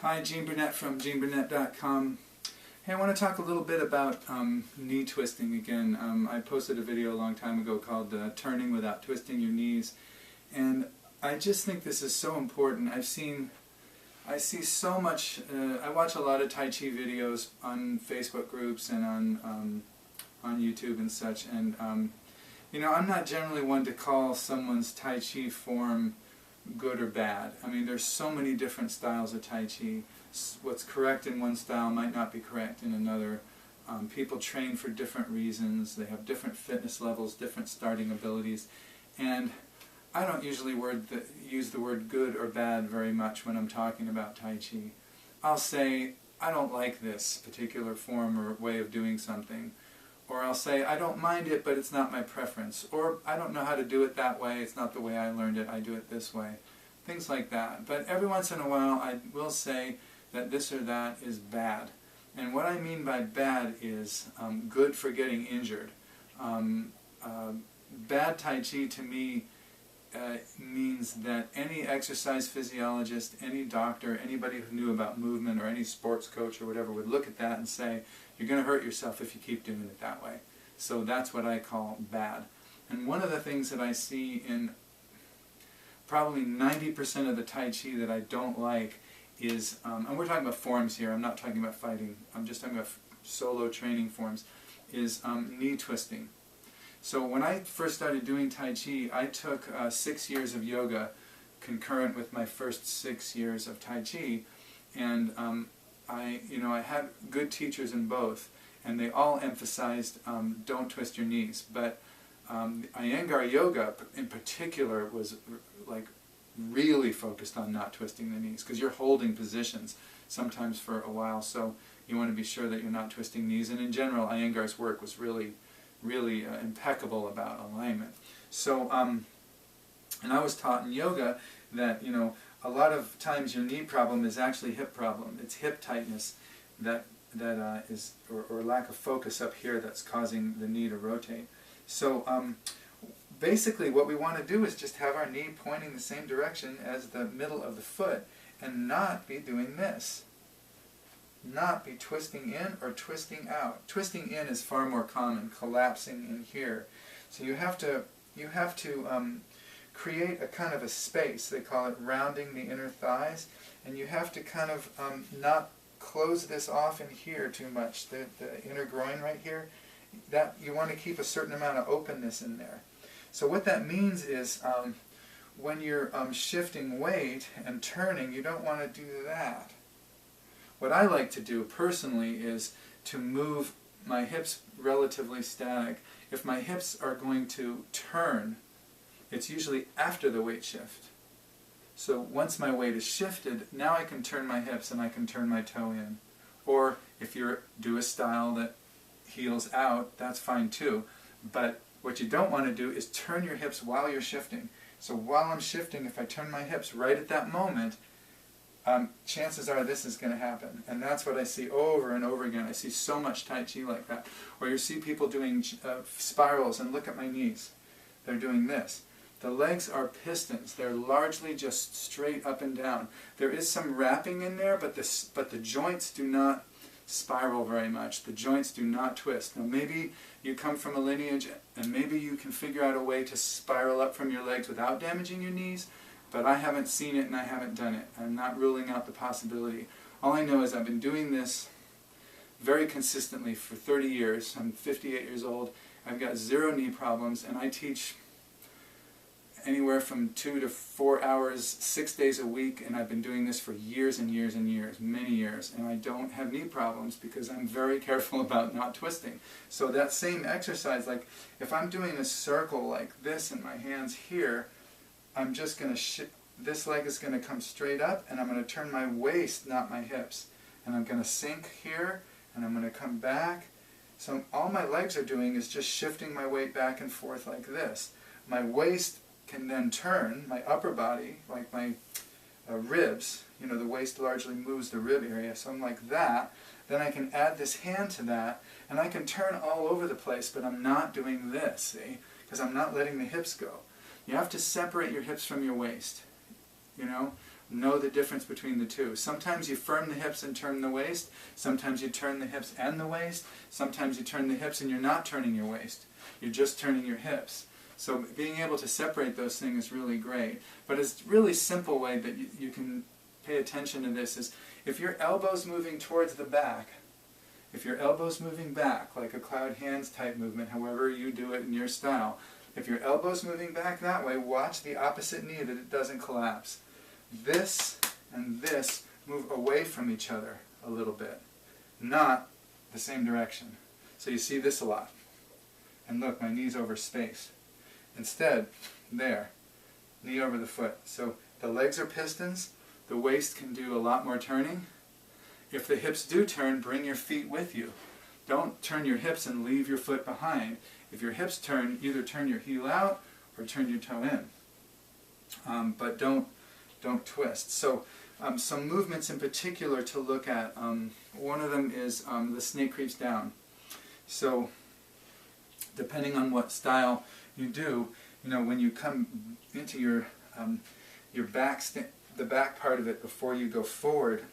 Hi, Gene Burnett from GeneBurnett.com. Hey, I want to talk a little bit about knee twisting again. I posted a video a long time ago called Turning Without Twisting Your Knees, and I just think this is so important. I see so much, I watch a lot of Tai Chi videos on Facebook groups and on YouTube and such, and you know, I'm not generally one to call someone's Tai Chi form good or bad. I mean, there's so many different styles of Tai Chi. What's correct in one style might not be correct in another. People train for different reasons. They have different fitness levels, different starting abilities, and I don't usually use the word good or bad very much when I'm talking about Tai Chi. I'll say, I don't like this particular form or way of doing something. Or I'll say, I don't mind it, but it's not my preference. Or, I don't know how to do it that way, it's not the way I learned it, I do it this way. Things like that. But every once in a while, I will say that this or that is bad. And what I mean by bad is good for getting injured. Bad Tai Chi to me means that any exercise physiologist, any doctor, anybody who knew about movement, or any sports coach or whatever would look at that and say, you're going to hurt yourself if you keep doing it that way. So that's what I call bad. And one of the things that I see in probably 90% of the Tai Chi that I don't like is, and we're talking about forms here, I'm not talking about fighting, I'm just talking about solo training forms, is knee twisting. So when I first started doing Tai Chi, I took 6 years of yoga concurrent with my first 6 years of Tai Chi, and I had good teachers in both, and they all emphasized don't twist your knees. But Iyengar yoga in particular was like really focused on not twisting the knees, because you're holding positions sometimes for a while, so you want to be sure that you're not twisting knees. And in general, Iyengar's work was really impeccable about alignment. So, and I was taught in yoga that, you know, a lot of times your knee problem is actually hip problem. It's hip tightness that is, or lack of focus up here that's causing the knee to rotate. So basically what we want to do is just have our knee pointing the same direction as the middle of the foot and not be doing this. Not be twisting in or twisting out. Twisting in is far more common, collapsing in here. So you have to create a kind of a space. They call it rounding the inner thighs, and you have to kind of not close this off in here too much. The inner groin right here, that you want to keep a certain amount of openness in there. So what that means is when you're shifting weight and turning, you don't want to do that. What I like to do personally is to move my hips relatively static. If my hips are going to turn, it's usually after the weight shift. So once my weight is shifted, now I can turn my hips and I can turn my toe in. Or if you do a style that heels out, that's fine too. But what you don't want to do is turn your hips while you're shifting. So while I'm shifting, if I turn my hips right at that moment, chances are this is going to happen. And that's what I see over and over again. I see so much Tai Chi like that. Or you see people doing spirals, and look at my knees. They're doing this. The legs are pistons. They're largely just straight up and down. There is some wrapping in there, but the joints do not spiral very much. The joints do not twist. Now maybe you come from a lineage and maybe you can figure out a way to spiral up from your legs without damaging your knees, but I haven't seen it and I haven't done it. I'm not ruling out the possibility. All I know is I've been doing this very consistently for 30 years. I'm 58 years old. I've got 0 knee problems, and I teach anywhere from 2 to 4 hours, 6 days a week, and I've been doing this for years and years and years, many years, and I don't have knee problems because I'm very careful about not twisting. So that same exercise, like if I'm doing a circle like this in my hands here, I'm just going to this leg is going to come straight up, and I'm going to turn my waist, not my hips, and I'm going to sink here, and I'm going to come back. So all my legs are doing is just shifting my weight back and forth like this. My waist can then turn, my upper body, like my ribs, you know, the waist largely moves the rib area, so I'm like that. Then I can add this hand to that, and I can turn all over the place, but I'm not doing this, see? Because I'm not letting the hips go. You have to separate your hips from your waist, you know? Know the difference between the two. Sometimes you firm the hips and turn the waist. Sometimes you turn the hips and the waist. Sometimes you turn the hips and you're not turning your waist. You're just turning your hips. So being able to separate those things is really great. But a really simple way that you can pay attention to this is if your elbow's moving towards the back, if your elbow's moving back, like a cloud hands type movement, however you do it in your style, if your elbow's moving back that way, watch the opposite knee that it doesn't collapse. This and this move away from each other a little bit, not the same direction. So you see this a lot. And look, my knee's over space. Instead, there, knee over the foot. So the legs are pistons, the waist can do a lot more turning. If the hips do turn, bring your feet with you. Don't turn your hips and leave your foot behind. If your hips turn, either turn your heel out or turn your toe in. But don't twist. So some movements in particular to look at. One of them is the snake creeps down. So depending on what style you do, when you come into your back, the back part of it before you go forward.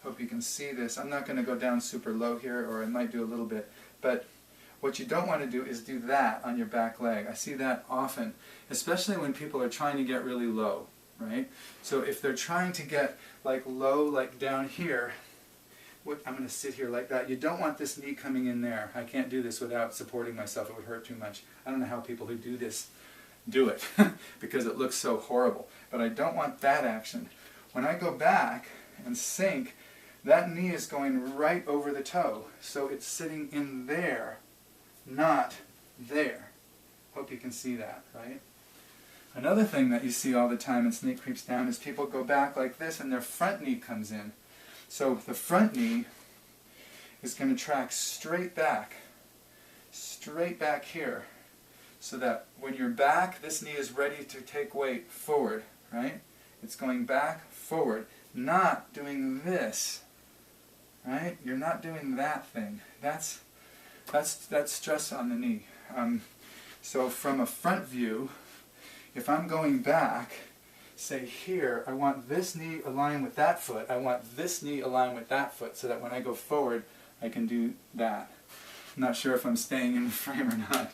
Hope you can see this. I'm not going to go down super low here, or I might do a little bit. But what you don't want to do is do that on your back leg. I see that often, especially when people are trying to get really low, right? So if they're trying to get like low, like down here, I'm going to sit here like that. You don't want this knee coming in there. I can't do this without supporting myself. It would hurt too much. I don't know how people who do this do it because it looks so horrible. But I don't want that action. When I go back and sink, that knee is going right over the toe. So it's sitting in there, not there. Hope you can see that, right? Another thing that you see all the time in snake creeps down is people go back like this and their front knee comes in. So the front knee is going to track straight back here, so that when you're back, this knee is ready to take weight forward, right? It's going back, forward, not doing this, right? You're not doing that thing. That's stress on the knee. So from a front view, if I'm going back, say here, I want this knee aligned with that foot, I want this knee aligned with that foot, so that when I go forward, I can do that. I'm not sure if I'm staying in the frame or not,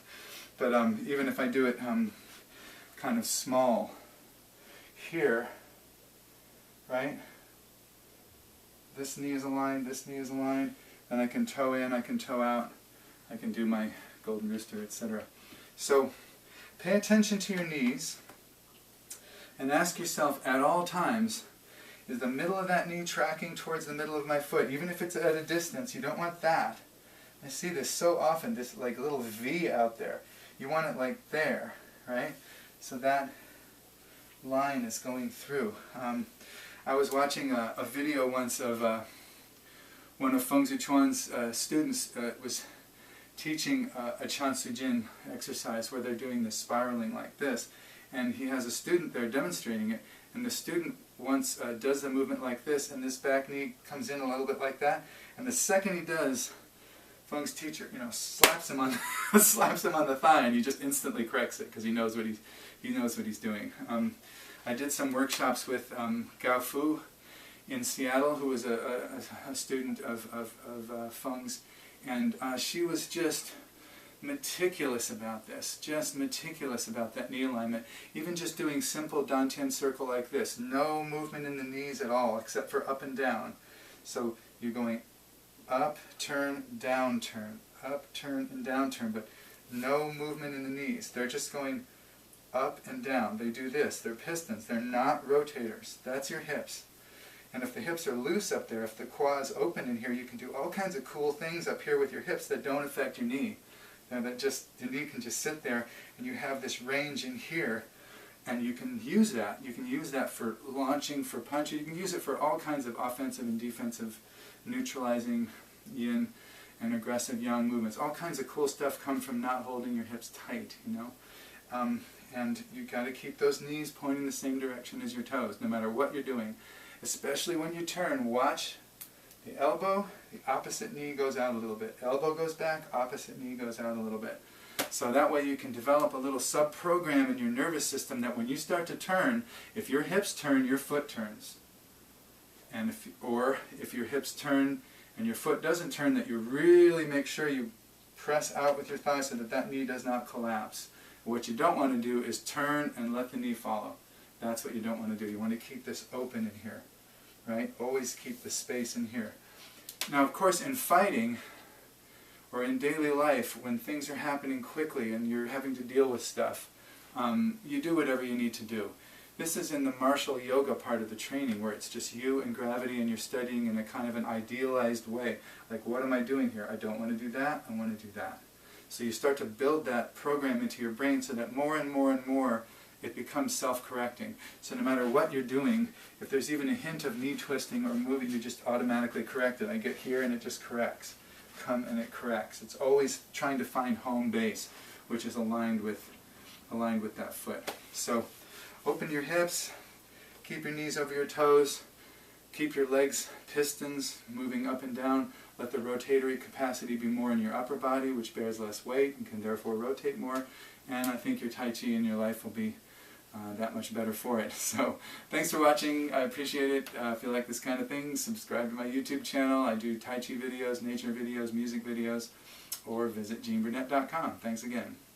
but even if I do it kind of small, here, right, this knee is aligned, and I can toe in, I can toe out, I can do my golden rooster, etc. So pay attention to your knees and ask yourself at all times, is the middle of that knee tracking towards the middle of my foot? Even if it's at a distance, you don't want that. I see this so often, this like little V out there. You want it like there, right? So that line is going through. I was watching a video once of one of Feng Zichuan's students was teaching a Chan Su Jin exercise where they're doing this spiraling like this. And he has a student there demonstrating it, and the student once does the movement like this, and this back knee comes in a little bit like that, and the second he does, Feng's teacher, slaps him on slaps him on the thigh, and he just instantly corrects it because he knows what he's doing. I did some workshops with Gao Fu in Seattle, who was a student of Feng's, and she was just meticulous about this, just meticulous about that knee alignment. Even just doing simple dantian circle like this, no movement in the knees at all, except for up and down. So you're going up, turn, down, turn, up, turn, and down, turn, but no movement in the knees. They're just going up and down. They do this. They're pistons. They're not rotators. That's your hips. And if the hips are loose up there, if the quad's open in here, you can do all kinds of cool things up here with your hips that don't affect your knee. That just, the knee can just sit there, and you have this range in here, and you can use that. You can use that for launching, for punching. You can use it for all kinds of offensive and defensive, neutralizing yin and aggressive yang movements. All kinds of cool stuff come from not holding your hips tight, and you got to keep those knees pointing the same direction as your toes, no matter what you're doing. Especially when you turn, watch the elbow, the opposite knee goes out a little bit. Elbow goes back, opposite knee goes out a little bit. So that way you can develop a little sub-program in your nervous system that when you start to turn, if your hips turn, your foot turns. And if your hips turn and your foot doesn't turn, that you really make sure you press out with your thighs so that that knee does not collapse. What you don't want to do is turn and let the knee follow. That's what you don't want to do. You want to keep this open in here, right? Always keep the space in here. Now, of course, in fighting or in daily life, when things are happening quickly and you're having to deal with stuff, you do whatever you need to do. This is in the martial yoga part of the training, where it's just you and gravity and you're studying in a kind of an idealized way. Like, what am I doing here? I don't want to do that, I want to do that. So you start to build that program into your brain so that more and more and more it becomes self-correcting. So no matter what you're doing, if there's even a hint of knee twisting or moving, you just automatically correct it. I get here and it just corrects. Come and it corrects. It's always trying to find home base, which is aligned with that foot. So open your hips, keep your knees over your toes, keep your legs pistons moving up and down. Let the rotatory capacity be more in your upper body, which bears less weight and can therefore rotate more. And I think your Tai Chi in your life will be that much better for it. So thanks for watching. I appreciate it. If you like this kind of thing, subscribe to my YouTube channel. I do Tai Chi videos, nature videos, music videos, or visit GeneBurnett.com. Thanks again.